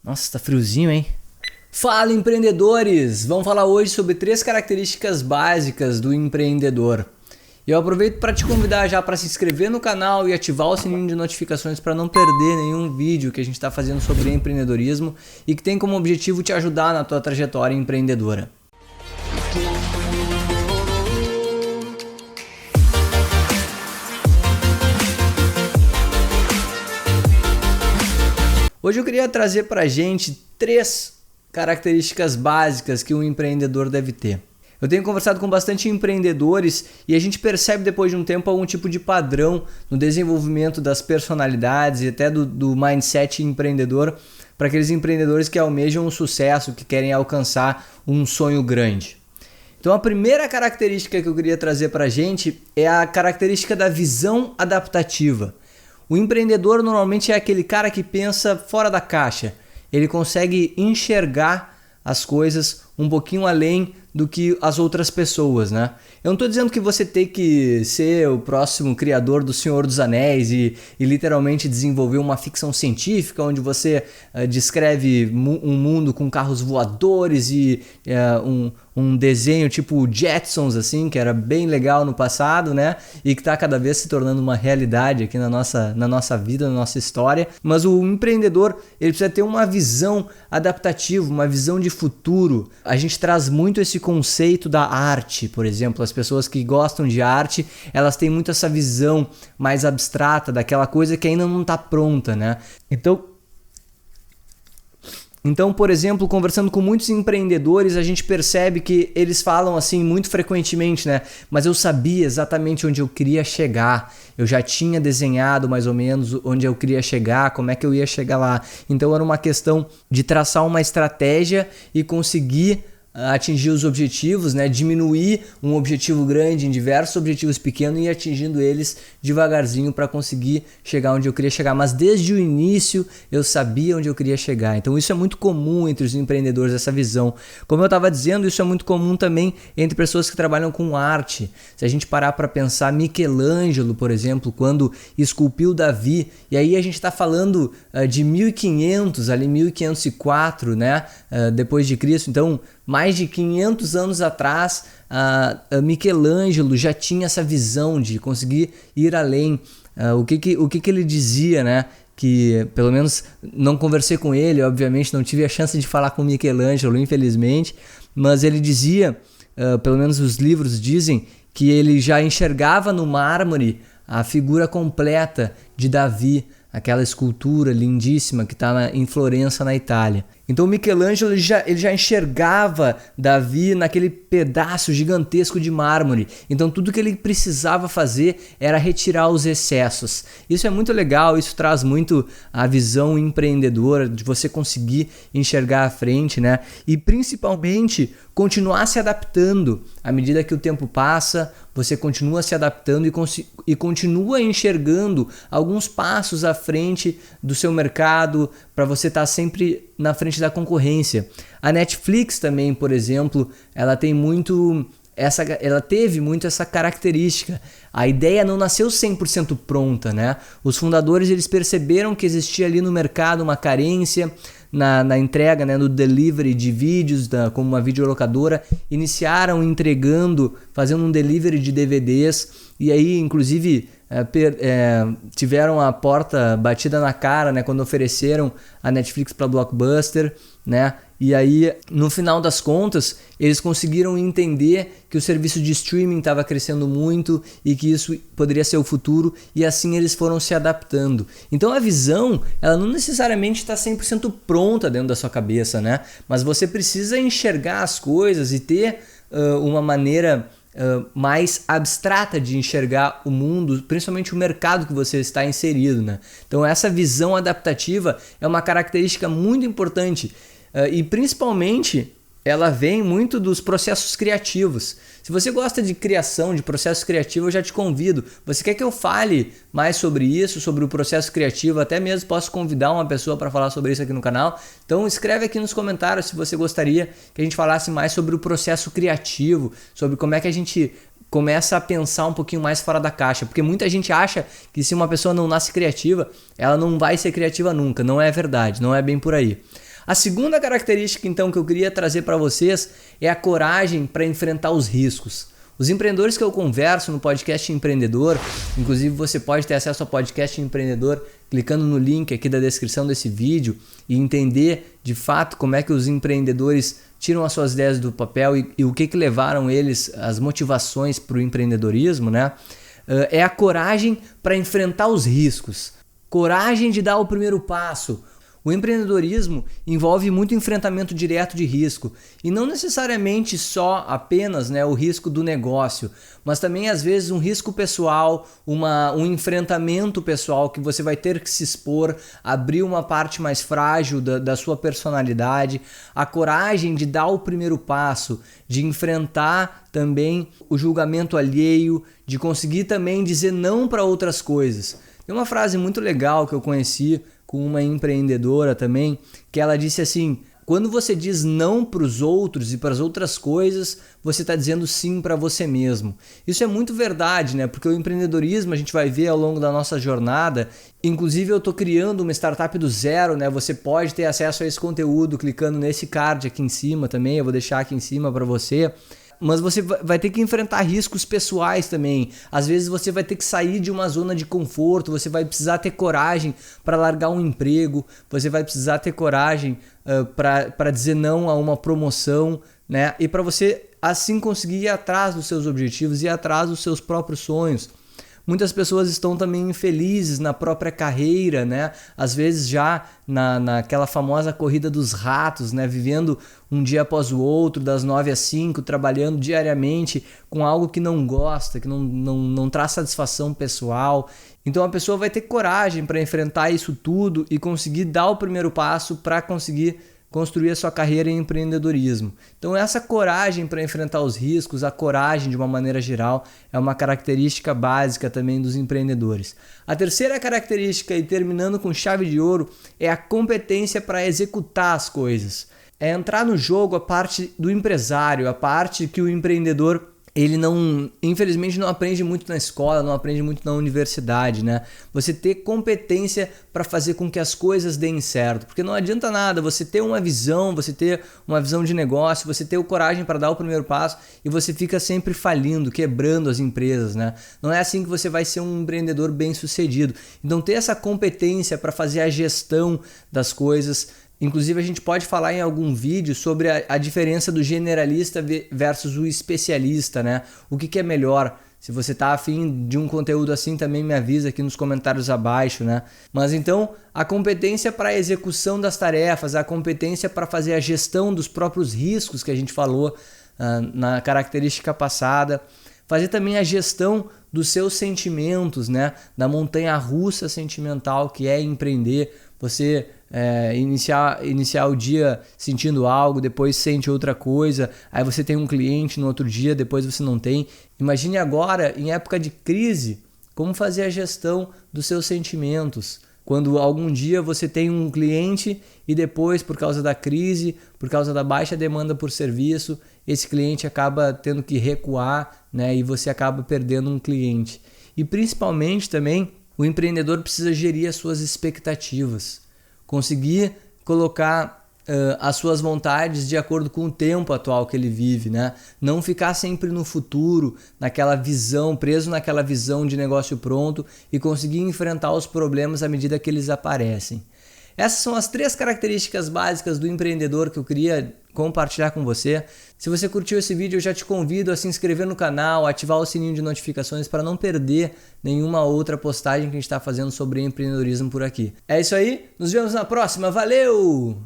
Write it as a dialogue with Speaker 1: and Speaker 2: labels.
Speaker 1: Nossa, tá friozinho, hein? Fala, empreendedores! Vamos falar hoje sobre 3 características básicas do empreendedor. Eu aproveito para te convidar já para se inscrever no canal e ativar o sininho de notificações para não perder nenhum vídeo que a gente está fazendo sobre empreendedorismo e que tem como objetivo te ajudar na tua trajetória empreendedora. Hoje eu queria trazer para a gente 3 características básicas que um empreendedor deve ter. Eu tenho conversado com bastante empreendedores e a gente percebe depois de um tempo algum tipo de padrão no desenvolvimento das personalidades e até do mindset empreendedor para aqueles empreendedores que almejam um sucesso, que querem alcançar um sonho grande. Então a primeira característica que eu queria trazer para a gente é a característica da visão adaptativa. O empreendedor normalmente é aquele cara que pensa fora da caixa. Ele consegue enxergar as coisas um pouquinho além do que as outras pessoas, né? Eu não estou dizendo que você tem que ser o próximo criador do Senhor dos Anéis e literalmente desenvolver uma ficção científica onde você descreve um mundo com carros voadores e um desenho tipo Jetsons, assim, que era bem legal no passado, né? E que está cada vez se tornando uma realidade aqui na nossa vida, na nossa história. Mas o empreendedor, ele precisa ter uma visão adaptativa, uma visão de futuro. A gente traz muito esse conceito da arte, por exemplo. As pessoas que gostam de arte, elas têm muito essa visão mais abstrata daquela coisa que ainda não está pronta, né? Então, por exemplo, conversando com muitos empreendedores, a gente percebe que eles falam assim muito frequentemente, né? Mas eu sabia exatamente onde eu queria chegar. Eu já tinha desenhado mais ou menos onde eu queria chegar, como é que eu ia chegar lá. Então era uma questão de traçar uma estratégia e conseguir atingir os objetivos, né? Diminuir um objetivo grande em diversos objetivos pequenos e ir atingindo eles devagarzinho para conseguir chegar onde eu queria chegar. Mas desde o início eu sabia onde eu queria chegar. Então isso é muito comum entre os empreendedores, essa visão. Como eu estava dizendo, isso é muito comum também entre pessoas que trabalham com arte. Se a gente parar para pensar, Michelangelo, por exemplo, quando esculpiu Davi, e aí a gente está falando de 1500, ali 1504, né? Depois de Cristo. Então, mais de 500 anos atrás, Michelangelo já tinha essa visão de conseguir ir além. O que ele dizia, né? Que pelo menos não conversei com ele, obviamente não tive a chance de falar com Michelangelo, infelizmente, mas ele dizia, pelo menos os livros dizem, que ele já enxergava no mármore a figura completa de Davi, aquela escultura lindíssima que está em Florença, na Itália. Então o Michelangelo ele já enxergava Davi naquele pedaço gigantesco de mármore. Então tudo que ele precisava fazer era retirar os excessos. Isso é muito legal, isso traz muito a visão empreendedora de você conseguir enxergar à frente, né? E principalmente continuar se adaptando. À medida que o tempo passa, você continua se adaptando e continua enxergando alguns passos à frente do seu mercado para você estar sempre na frente da concorrência. A Netflix também, por exemplo, ela teve muito essa característica. A ideia não nasceu 100% pronta, né? Os fundadores eles perceberam que existia ali no mercado uma carência na entrega, né, no delivery de vídeos, como uma videolocadora, iniciaram fazendo um delivery de DVDs e aí inclusive tiveram a porta batida na cara, né, quando ofereceram a Netflix para Blockbuster, né? E aí, no final das contas, eles conseguiram entender que o serviço de streaming estava crescendo muito e que isso poderia ser o futuro, e assim eles foram se adaptando. Então a visão, ela não necessariamente está 100% pronta dentro da sua cabeça, né? Mas você precisa enxergar as coisas e ter uma maneira mais abstrata de enxergar o mundo, principalmente o mercado que você está inserido, né? Então essa visão adaptativa é uma característica muito importante. E principalmente ela vem muito dos processos criativos. Se você gosta de criação, de processo criativo, eu já te convido. Você quer que eu fale mais sobre isso, sobre o processo criativo? Até mesmo posso convidar uma pessoa para falar sobre isso aqui no canal. Então escreve aqui nos comentários se você gostaria que a gente falasse mais sobre o processo criativo, sobre como é que a gente começa a pensar um pouquinho mais fora da caixa, porque muita gente acha que se uma pessoa não nasce criativa, ela não vai ser criativa nunca. Não é verdade, não é bem por aí. A segunda característica, então, que eu queria trazer para vocês é a coragem para enfrentar os riscos. Os empreendedores que eu converso no podcast Empreendedor, inclusive você pode ter acesso ao podcast Empreendedor clicando no link aqui da descrição desse vídeo e entender de fato como é que os empreendedores tiram as suas ideias do papel e o que levaram eles, as motivações para o empreendedorismo, né? É a coragem para enfrentar os riscos, coragem de dar o primeiro passo. O empreendedorismo envolve muito enfrentamento direto de risco e não necessariamente só apenas, né, o risco do negócio, mas também às vezes um risco pessoal, um enfrentamento pessoal que você vai ter que se expor, abrir uma parte mais frágil da sua personalidade, a coragem de dar o primeiro passo, de enfrentar também o julgamento alheio, de conseguir também dizer não para outras coisas. Tem uma frase muito legal que eu conheci com uma empreendedora também, que ela disse assim: quando você diz não para os outros e para as outras coisas, você está dizendo sim para você mesmo. Isso é muito verdade, né? Porque o empreendedorismo a gente vai ver ao longo da nossa jornada. Inclusive eu estou criando uma startup do zero, né? Você pode ter acesso a esse conteúdo clicando nesse card aqui em cima também, eu vou deixar aqui em cima para você. Mas você vai ter que enfrentar riscos pessoais também. Às vezes você vai ter que sair de uma zona de conforto, você vai precisar ter coragem para largar um emprego, você vai precisar ter coragem para dizer não a uma promoção, né? E para você assim conseguir ir atrás dos seus objetivos, ir atrás dos seus próprios sonhos. Muitas pessoas estão também infelizes na própria carreira, né? Às vezes já naquela famosa corrida dos ratos, né? Vivendo um dia após o outro, das 9 às 5, trabalhando diariamente com algo que não gosta, que não traz satisfação pessoal. Então a pessoa vai ter coragem para enfrentar isso tudo e conseguir dar o primeiro passo para conseguir construir a sua carreira em empreendedorismo. Então essa coragem para enfrentar os riscos, a coragem de uma maneira geral, é uma característica básica também dos empreendedores. A terceira característica, e terminando com chave de ouro, é a competência para executar as coisas. É entrar no jogo a parte do empresário, a parte que o empreendedor ele infelizmente não aprende muito na escola, não aprende muito na universidade, né? Você ter competência para fazer com que as coisas deem certo, porque não adianta nada você ter uma visão de negócio, você ter coragem para dar o primeiro passo e você fica sempre falindo, quebrando as empresas, né? Não é assim que você vai ser um empreendedor bem-sucedido. Então ter essa competência para fazer a gestão das coisas. Inclusive a gente pode falar em algum vídeo sobre a diferença do generalista versus o especialista, né? O que é melhor? Se você está afim de um conteúdo assim, também me avisa aqui nos comentários abaixo, né? Mas então, a competência para a execução das tarefas, a competência para fazer a gestão dos próprios riscos que a gente falou na característica passada, fazer também a gestão dos seus sentimentos, né? Da montanha-russa sentimental que é empreender. Você iniciar o dia sentindo algo, depois sente outra coisa, aí você tem um cliente no outro dia, depois você não tem. Imagine agora, em época de crise, como fazer a gestão dos seus sentimentos. Quando algum dia você tem um cliente e depois, por causa da crise, por causa da baixa demanda por serviço, esse cliente acaba tendo que recuar, né, e você acaba perdendo um cliente. E principalmente também, o empreendedor precisa gerir as suas expectativas, conseguir colocar as suas vontades de acordo com o tempo atual que ele vive, né? Não ficar sempre no futuro, naquela visão, preso naquela visão de negócio pronto e conseguir enfrentar os problemas à medida que eles aparecem. Essas são as 3 características básicas do empreendedor que eu queria compartilhar com você. Se você curtiu esse vídeo, eu já te convido a se inscrever no canal, ativar o sininho de notificações para não perder nenhuma outra postagem que a gente está fazendo sobre empreendedorismo por aqui. É isso aí, nos vemos na próxima, valeu!